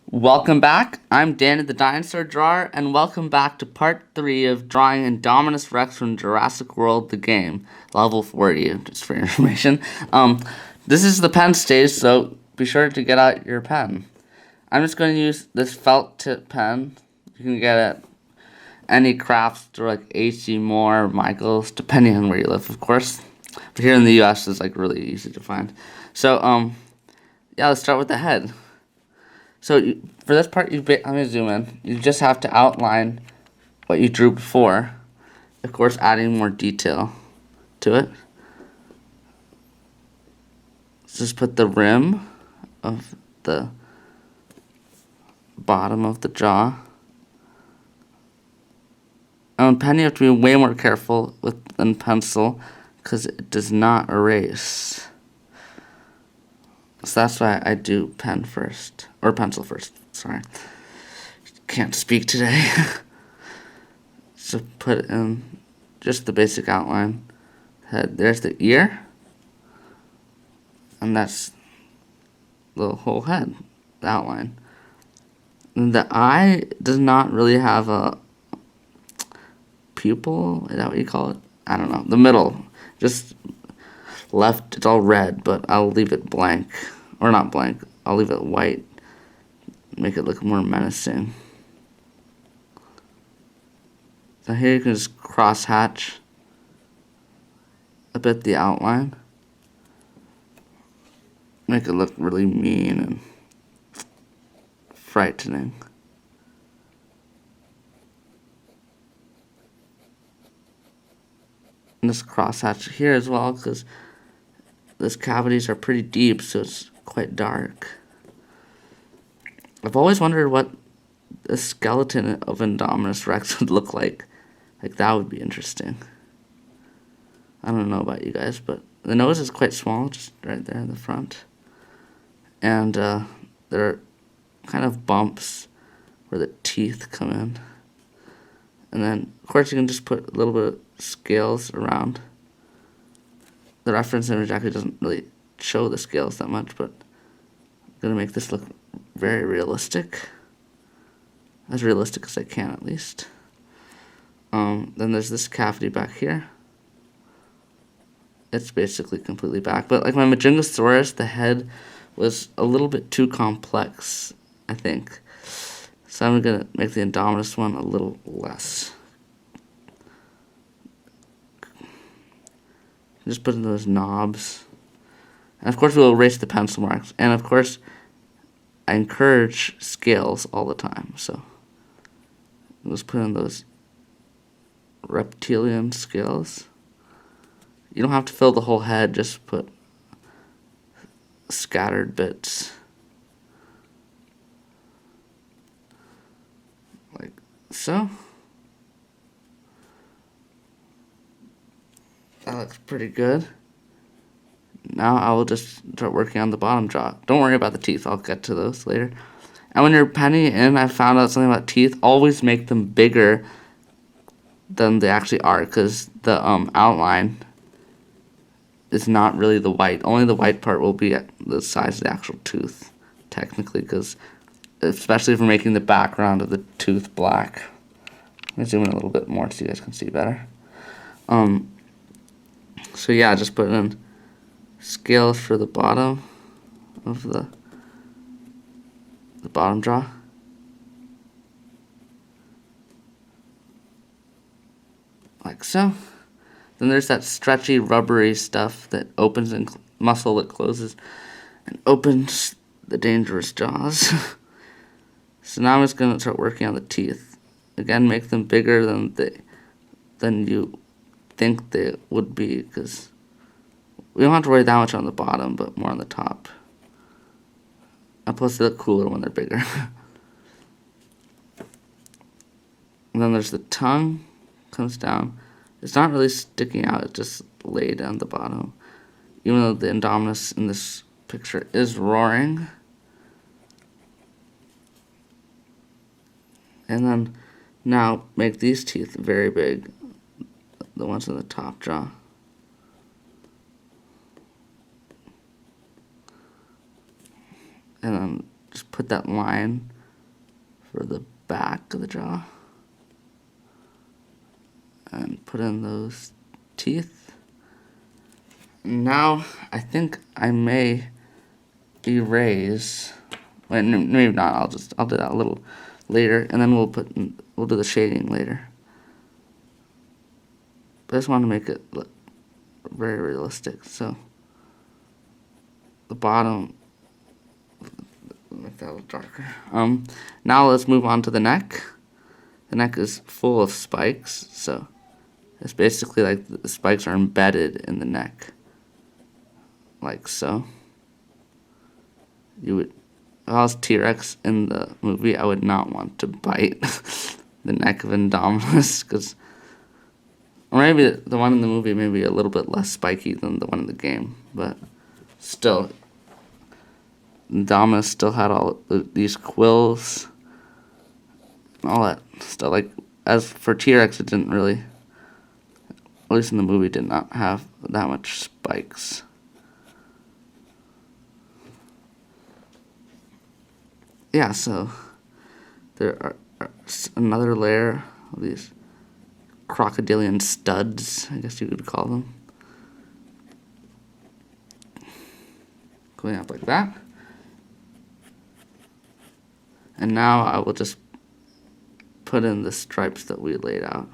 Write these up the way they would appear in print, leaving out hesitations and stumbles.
Welcome back. I'm Danny the Dinosaur Drawer, and welcome back to part 3 of drawing Indominus Rex from Jurassic World the Game, level 40, just for your information. This is the pen stage, so be sure to get out your pen. I'm just going to use this felt tip pen. You can get it at any craft store like H.C. Moore or Michaels, depending on where you live, of course. But here in the U.S., it's like really easy to find. So, yeah, let's start with the head. So for this part, I'm going to zoom in. You just have to outline what you drew before. Of course, adding more detail to it. Let's just put the rim of the bottom of the jaw. On pen, you have to be way more careful than pencil because it does not erase. So that's why I do pen first, or pencil first, sorry. Can't speak today. So put in just the basic outline. Head, there's the ear. And that's the whole head, the outline. And the eye does not really have a pupil, is that what you call it? I don't know, the middle, just left, it's all red, but I'll leave it blank. Or not blank, I'll leave it white. Make it look more menacing. So here you can just cross hatch a bit the outline. Make it look really mean and frightening. And just cross hatch here as well, because these cavities are pretty deep, so it's quite dark. I've always wondered what the skeleton of Indominus Rex would look like. Like, that would be interesting. I don't know about you guys, but the nose is quite small, just right there in the front. And there are kind of bumps where the teeth come in. And then, of course, you can just put a little bit of scales around. The reference image actually doesn't really show the scales that much, but I'm going to make this look very realistic. As realistic as I can, at least. Then there's this cavity back here. It's basically completely back. But like my Majungasaurus, the head was a little bit too complex, I think. So I'm going to make the Indominus one a little less. Just put in those knobs. And of course we'll erase the pencil marks. And of course I encourage scales all the time. So let's put in those reptilian scales. You don't have to fill the whole head, just put scattered bits. Like so. That looks pretty good. Now I will just start working on the bottom jaw. Don't worry about the teeth, I'll get to those later. And when you're penning in, I found out something about teeth. Always make them bigger than they actually are, because the outline is not really the white. Only the white part will be at the size of the actual tooth, technically, because especially if we're making the background of the tooth black. Let me zoom in a little bit more so you guys can see better. So yeah, just put in scales for the bottom of the bottom jaw. Like so. Then there's that stretchy, rubbery stuff that opens and muscle that closes and opens the dangerous jaws. So now I'm just going to start working on the teeth. Again, make them bigger than you think they would be, because we don't have to worry that much on the bottom, but more on the top. And plus they look cooler when they're bigger. And then there's the tongue, comes down. It's not really sticking out, it's just laid down the bottom. Even though the Indominus in this picture is roaring. And then now make these teeth very big, the ones in the top jaw. And then just put that line for the back of the jaw. And put in those teeth. Now, I think I may erase. Wait, maybe not. I'll do that a little later, and then we'll do the shading later. But I just want to make it look very realistic. So the bottom, make that a little darker. Now let's move on to the neck. The neck is full of spikes, so it's basically like the spikes are embedded in the neck, like so. If I was T-Rex in the movie, I would not want to bite the neck of Indominus, because, or maybe the one in the movie may be a little bit less spiky than the one in the game, but still, Indominus still had all these quills, all that stuff. Like, as for T-Rex, it didn't really, at least in the movie, did not have that much spikes. Yeah, so there are another layer of these crocodilian studs, I guess you could call them. Going up like that. And now I will just put in the stripes that we laid out.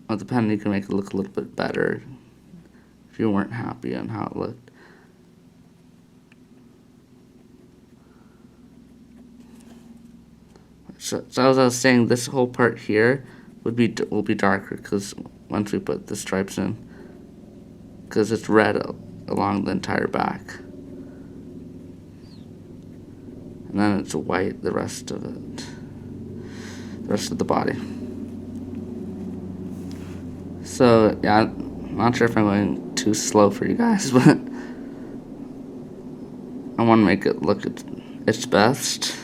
Well, depending, you can make it look a little bit better if you weren't happy on how it looked. So as I was saying, this whole part here will be darker because once we put the stripes in, because it's red along the entire back, and then it's white the rest of it, the rest of the body. So yeah, I'm not sure if I'm going too slow for you guys, but I want to make it look its best.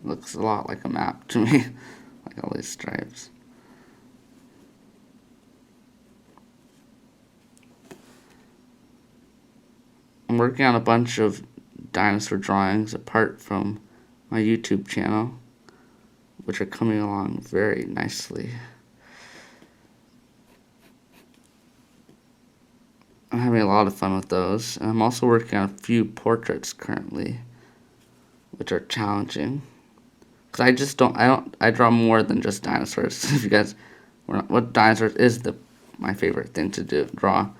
Looks a lot like a map to me, like all these stripes. I'm working on a bunch of dinosaur drawings apart from my YouTube channel, which are coming along very nicely. I'm having a lot of fun with those, and I'm also working on a few portraits currently, which are challenging. Because I draw more than just dinosaurs. If you guys, what dinosaurs is my favorite thing to draw,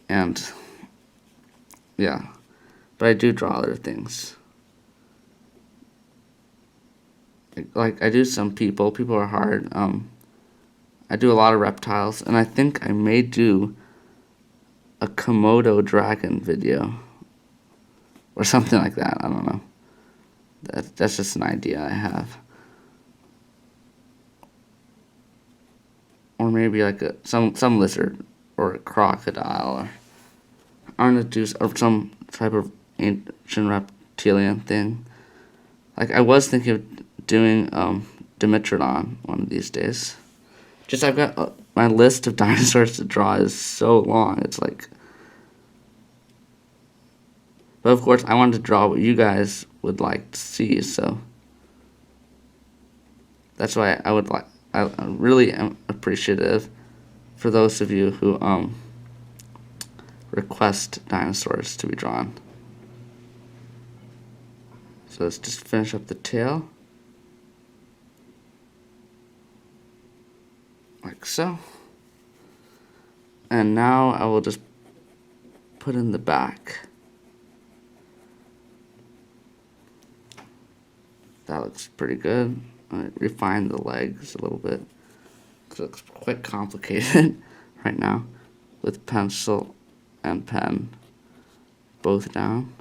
and yeah, but I do draw other things. Like I do some people. People are hard. I do a lot of reptiles, and I think I may do a Komodo dragon video or something like that. I don't know. That's just an idea I have. Or maybe like some lizard or a crocodile or some type of ancient reptilian thing. Like I was thinking of doing Dimetrodon one of these days. Just I've got my list of dinosaurs to draw is so long. It's like, but of course I wanted to draw what you guys would like to see, so that's why I really am appreciative for those of you who request dinosaurs to be drawn. So let's just finish up the tail, like so. And now I will just put in the back. That looks pretty good. I refined the legs a little bit because it looks quite complicated right now with pencil and pen both down.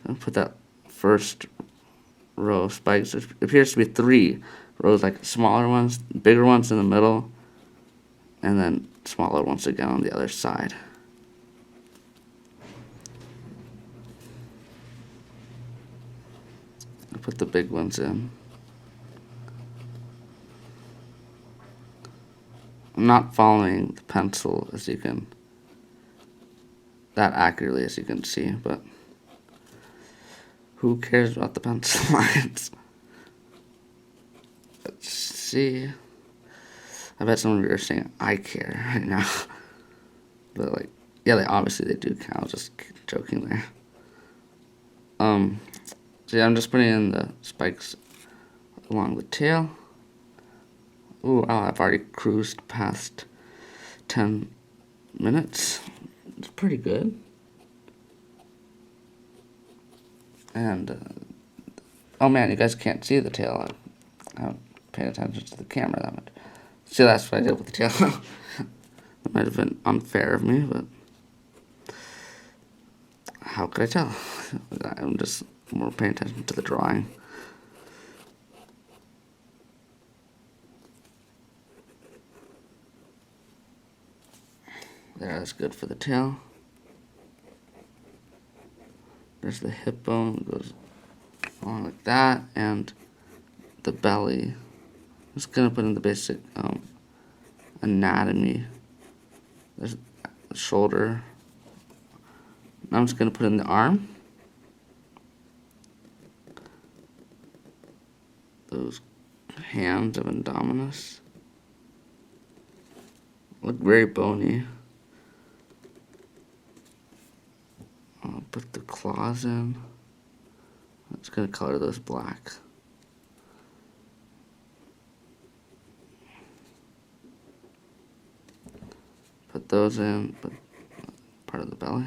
I'll put that first row of spikes. It appears to be 3 rows, like smaller ones, bigger ones in the middle, and then smaller ones again on the other side. I put the big ones in. I'm not following the pencil that accurately as you can see, but who cares about the pencil lines? Let's see. I bet some of you are saying I care right now. But like, yeah, they do count. I was just joking there. So yeah, I'm just putting in the spikes along the tail. Ooh, wow, I've already cruised past 10 minutes. It's pretty good. And, oh man, you guys can't see the tail. I don't pay attention to the camera that much. See, that's what I did with the tail. That might have been unfair of me, but how could I tell? I'm just more paying attention to the drawing. There, that's good for the tail. There's the hip bone, goes along like that, and the belly. I'm just gonna put in the basic anatomy. There's the shoulder. Now I'm just gonna put in the arm. Those hands of Indominus look very bony. I'll put the claws in. I'm just gonna color those black. Put those in, but part of the belly.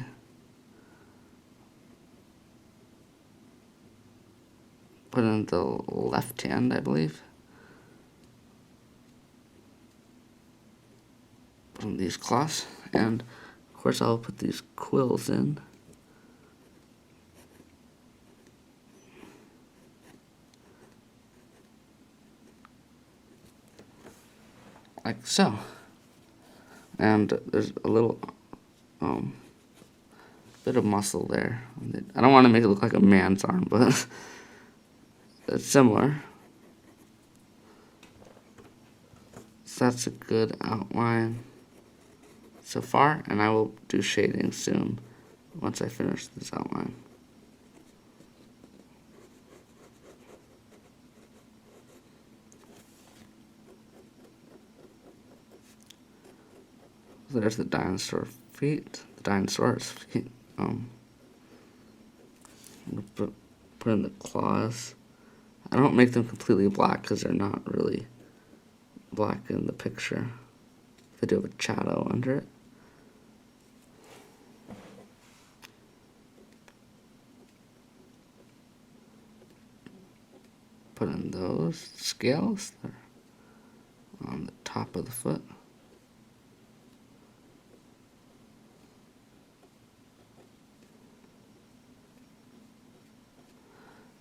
Put in the left hand, I believe. Put in these claws, and of course I'll put these quills in. Like so. And there's a little bit of muscle there. I don't want to make it look like a man's arm, but it's similar. So that's a good outline so far, and I will do shading soon once I finish this outline. So there's the dinosaur feet, the dinosaur's feet. Put in the claws. I don't make them completely black because they're not really black in the picture. They do have a shadow under it. Put in those scales. They're on the top of the foot.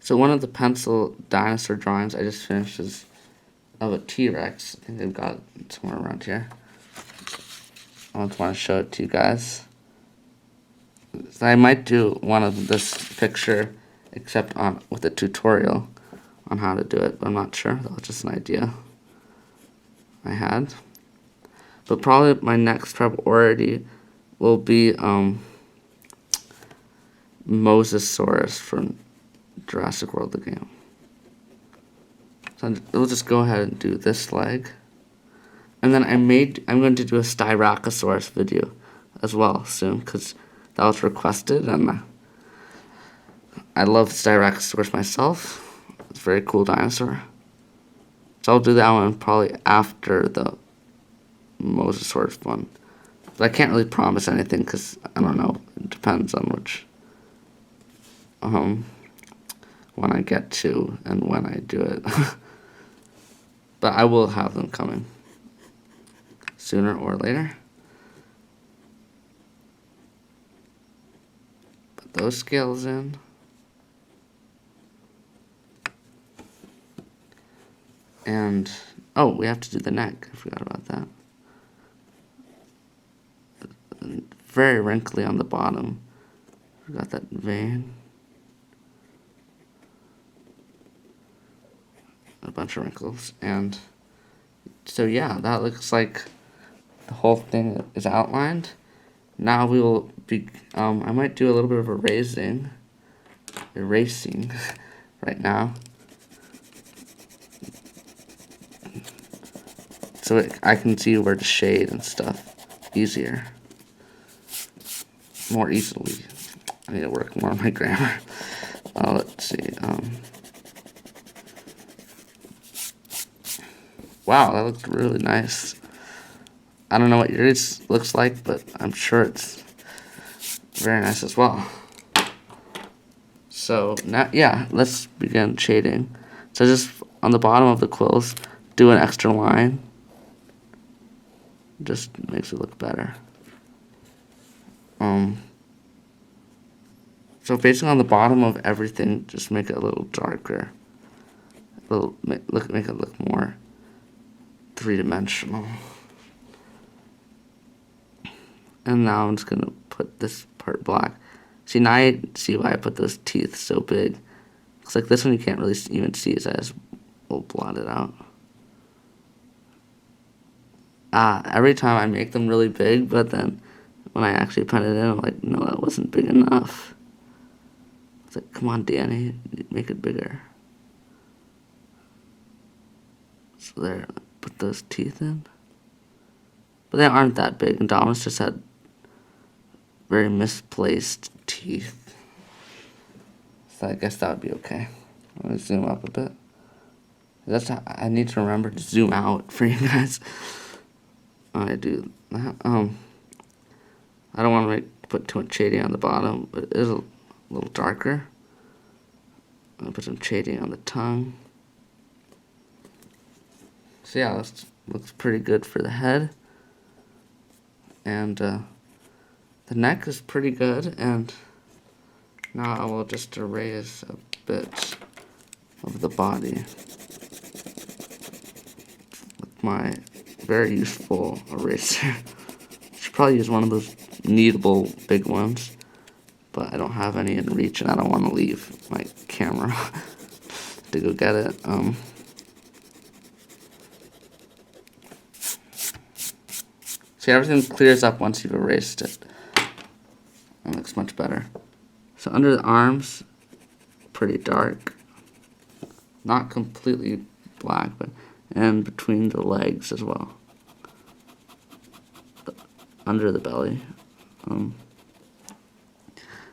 So one of the pencil dinosaur drawings I just finished is of a T-Rex. I think they've got it somewhere around here. I just want to show it to you guys. So I might do one of this picture, except with a tutorial on how to do it, but I'm not sure. That was just an idea I had. But probably my next priority will be Mosasaurus from Jurassic World the Game. So we'll just go ahead and do this leg. And then I'm going to do a Styracosaurus video as well soon, because that was requested, and I love Styracosaurus myself. It's a very cool dinosaur. So I'll do that one probably after the Mosasaurus one. But I can't really promise anything because I don't know. It depends on which one I get to and when I do it. But I will have them coming sooner or later. Put those scales in. And, oh, we have to do the neck. I forgot about that. Very wrinkly on the bottom. We got that vein. bunch of wrinkles. And so yeah, that looks like the whole thing is outlined. Now we will be, I might do a little bit of erasing right now. So I can see where to shade and stuff easier. More easily. I need to work more on my grammar. Let's see. Wow, that looks really nice. I don't know what yours looks like, but I'm sure it's very nice as well. So now, yeah, let's begin shading. So just on the bottom of the quills, do an extra line. Just makes it look better. So basically on the bottom of everything, just make it a little darker. Make it look more three-dimensional. And now I'm just gonna put this part black. See, now I see why I put those teeth so big. Looks like this one you can't really even see, so I just will blot it out. Every time I make them really big, but then when I actually put it in, I'm like, no, that wasn't big enough. It's like, come on, Danny, make it bigger. So there, put those teeth in. But they aren't that big, Indominus just had very misplaced teeth. So I guess that would be okay. Let me zoom up a bit. That's how I need to remember to zoom out for you guys. I do that. I don't want to put too much shading on the bottom, but it is a little darker. I'm gonna put some shading on the tongue. So yeah, this looks pretty good for the head. And the neck is pretty good, and now I will just erase a bit of the body with my very useful eraser. Should probably use one of those kneadable big ones, but I don't have any in reach, and I don't want to leave my camera to go get it. See, everything clears up once you've erased it. It looks much better. So under the arms, pretty dark. Not completely black, but and between the legs as well. Under the belly.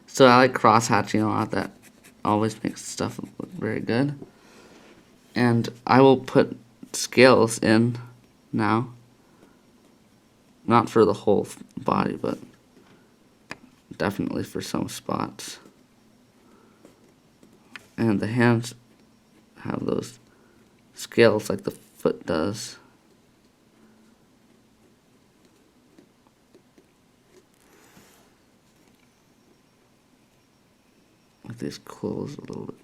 So I like cross-hatching a lot. That always makes stuff look very good. And I will put scales in now. Not for the whole body, but definitely for some spots. And the hands have those scales like the foot does. With these quills a little bit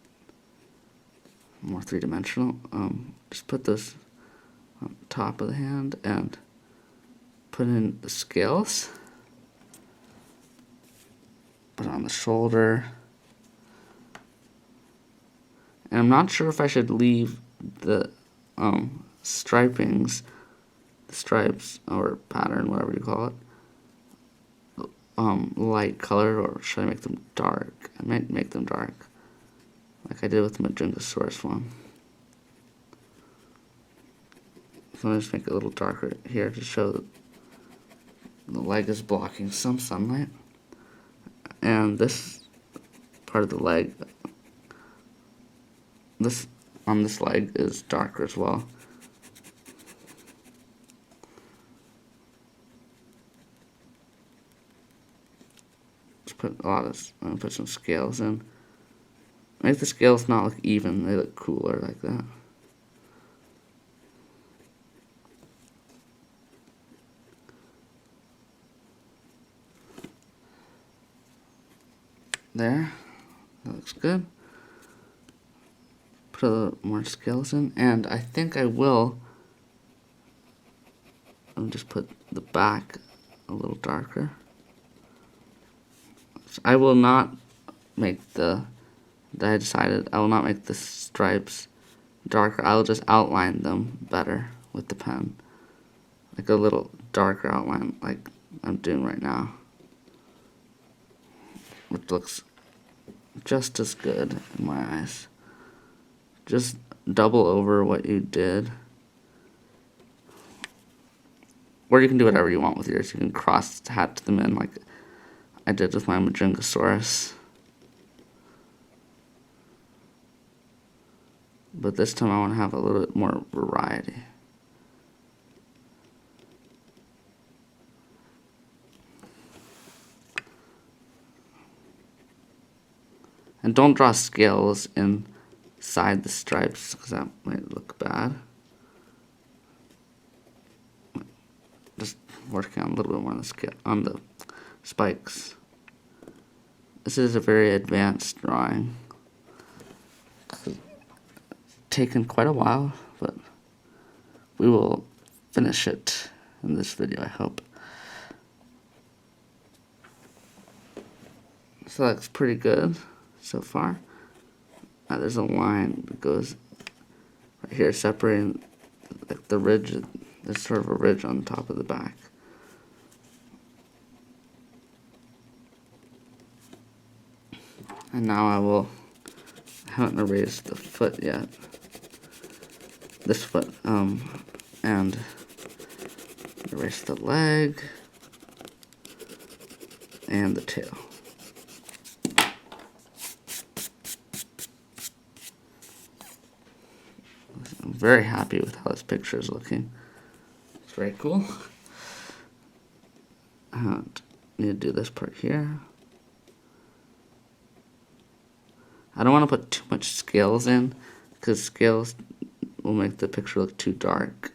more three-dimensional. Just put this on top of the hand and put in the scales. Put it on the shoulder. And I'm not sure if I should leave the stripings, the stripes or pattern, whatever you call it, light colored, or should I make them dark? I might make them dark, like I did with the Majungasaurus one. So I'm just make it a little darker here to show that the leg is blocking some sunlight. And this part of the leg, on this leg is darker as well. Just put put some scales in. Make the scales not look even, they look cooler like that. There, that looks good. Put a little more scales in, and I think I will just put the back a little darker. So I will not make I decided I will not make the stripes darker, I'll just outline them better with the pen. Like a little darker outline like I'm doing right now. Which looks just as good in my eyes. Just double over what you did. Or you can do whatever you want with yours. You can cross hatch them in like I did with my Majungasaurus. But this time I want to have a little bit more variety. And don't draw scales inside the stripes because that might look bad. Just working on a little bit more on the scale, on the spikes. This is a very advanced drawing. It's taken quite a while, but we will finish it in this video, I hope. So that's pretty good so far. Now there's a line that goes right here separating like the ridge. There's sort of a ridge on top of the back. And now I haven't erased the foot yet. This foot, and erase the leg and the tail. I'm very happy with how this picture is looking. It's very cool. And need to do this part here. I don't want to put too much scales in because scales will make the picture look too dark.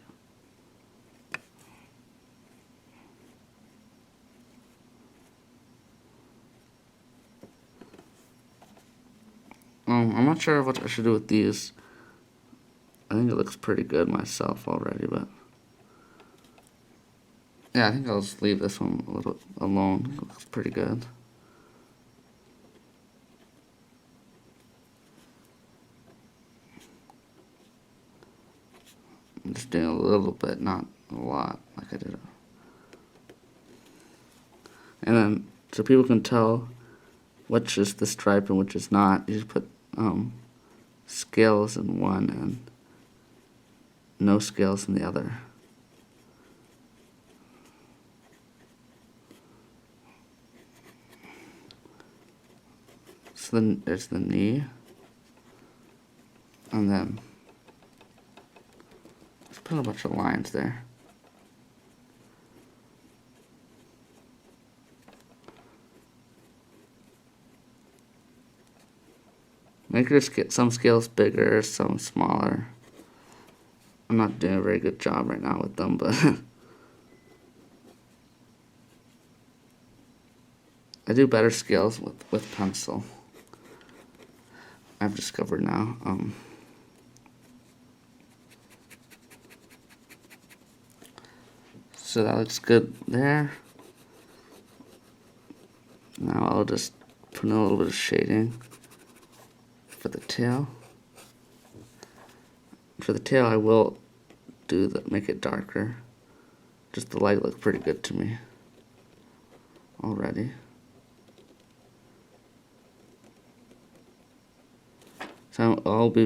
I'm not sure what I should do with these. I think it looks pretty good myself already, but yeah, I think I'll just leave this one a little alone. It looks pretty good. I'm just doing a little bit, not a lot, like I did. And then, so people can tell which is the stripe and which is not, you just put scales in one and no scales in the other. So then there's the knee, and then let's put a bunch of lines there. Make your some scales bigger, some smaller. I'm not doing a very good job right now with them, but I do better scales with pencil. I've discovered now. So that looks good there. Now I'll just put in a little bit of shading for the tail. For the tail, I will make it darker. Just the light looks pretty good to me already. So I'll be